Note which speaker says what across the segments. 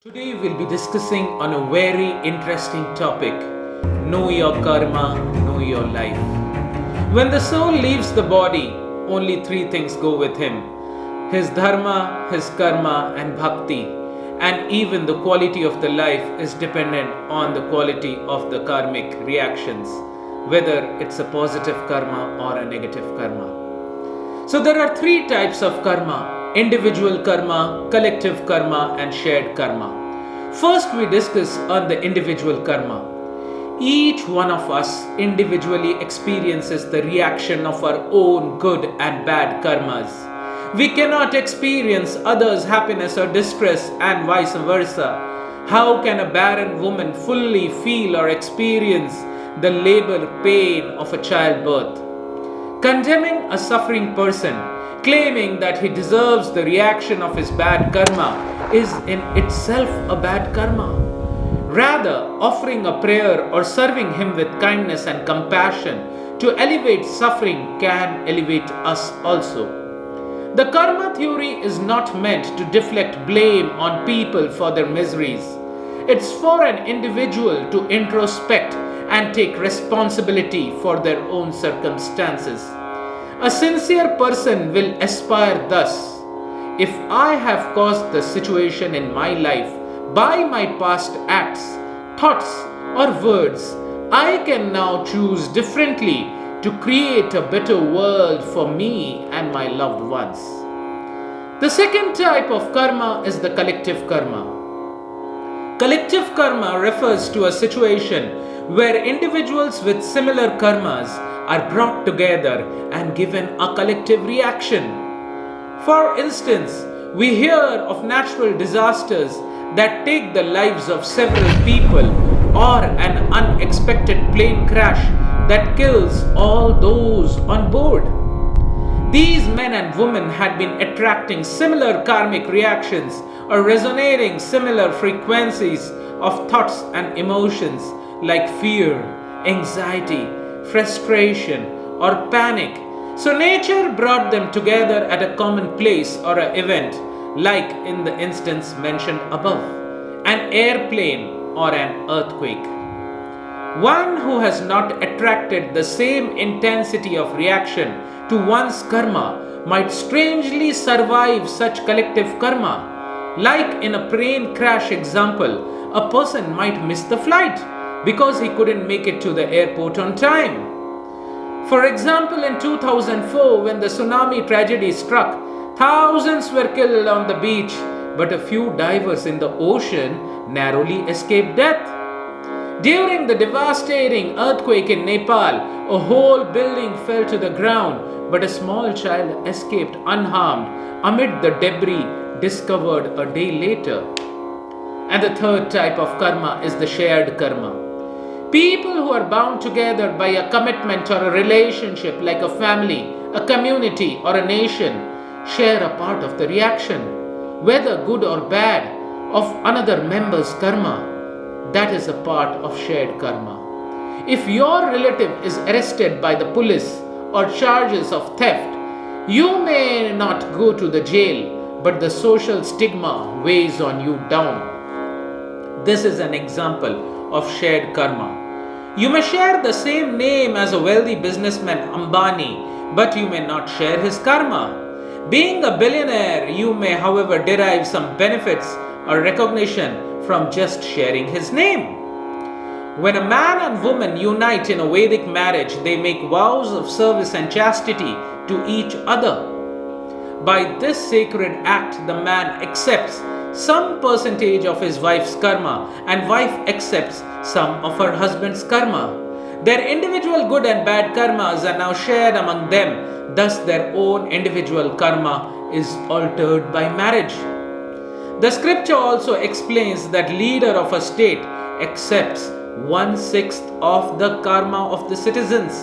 Speaker 1: Today we'll be discussing on a very interesting topic. Know your karma, know your life. When the soul leaves the body, only three things go with him: his dharma, his karma, and bhakti. And even the quality of the life is dependent on the quality of the karmic reactions, whether it's a positive karma or a negative karma. So there are three types of karma: individual karma, collective karma, and shared karma. First, we discuss on the individual karma. Each one of us individually experiences the reaction of our own good and bad karmas. We cannot experience others' happiness or distress, and vice versa. How can a barren woman fully feel or experience the labor pain of a childbirth? Condemning a suffering person, claiming that he deserves the reaction of his bad karma, is in itself a bad karma. Rather, offering a prayer or serving him with kindness and compassion to elevate suffering can elevate us also. The karma theory is not meant to deflect blame on people for their miseries. It's for an individual to introspect and take responsibility for their own circumstances. A sincere person will aspire thus: if I have caused the situation in my life by my past acts, thoughts, or words, I can now choose differently to create a better world for me and my loved ones. The second type of karma is the collective karma. Collective karma refers to a situation where individuals with similar karmas are brought together and given a collective reaction. For instance, we hear of natural disasters that take the lives of several people, or an unexpected plane crash that kills all those on board. These men and women had been attracting similar karmic reactions or resonating similar frequencies of thoughts and emotions like fear, anxiety, frustration, or panic. So nature brought them together at a common place or an event, like in the instance mentioned above, an airplane or an earthquake. One who has not attracted the same intensity of reaction to one's karma might strangely survive such collective karma. Like in a plane crash example, a person might miss the flight because he couldn't make it to the airport on time. For example, in 2004, when the tsunami tragedy struck, thousands were killed on the beach, but a few divers in the ocean narrowly escaped death. During the devastating earthquake in Nepal, a whole building fell to the ground, but a small child escaped unharmed amid the debris discovered a day later. And the third type of karma is the shared karma. People who are bound together by a commitment or a relationship like a family, a community, or a nation share a part of the reaction, whether good or bad, of another member's karma. That is a part of shared karma. If your relative is arrested by the police or charges of theft, you may not go to the jail, but the social stigma weighs on you down. This is an example of shared karma. You may share the same name as a wealthy businessman Ambani, but you may not share his karma. Being a billionaire, you may, however, derive some benefits or recognition from just sharing his name. When a man and woman unite in a Vedic marriage, they make vows of service and chastity to each other. By this sacred act, the man accepts some percentage of his wife's karma, and wife accepts some of her husband's karma. Their individual good and bad karmas are now shared among them, thus their own individual karma is altered by marriage. The scripture also explains that leader of a state accepts 1/6 of the karma of the citizens.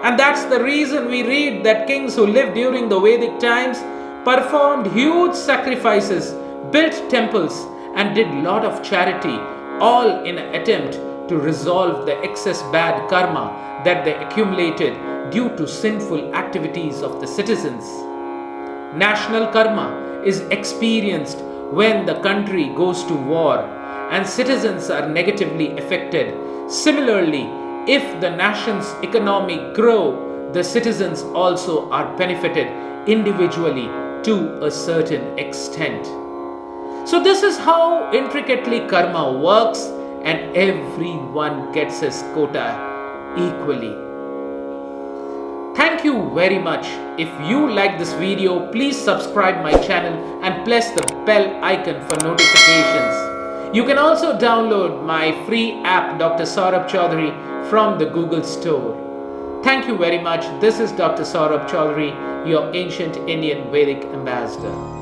Speaker 1: And that's the reason we read that kings who lived during the Vedic times performed huge sacrifices, built temples, and did lot of charity, all in an attempt to resolve the excess bad karma that they accumulated due to sinful activities of the citizens. National karma is experienced when the country goes to war and citizens are negatively affected. Similarly, if the nation's economy grow, the citizens also are benefited individually to a certain extent. So this is how intricately karma works, and everyone gets his quota equally. Thank you very much. If you like this video, please subscribe my channel and press the bell icon for notifications. You can also download my free app Dr Saurabh Chaudhuri from the Google Store. Thank you very much. This is Dr Saurabh Chaudhuri, your ancient Indian Vedic ambassador.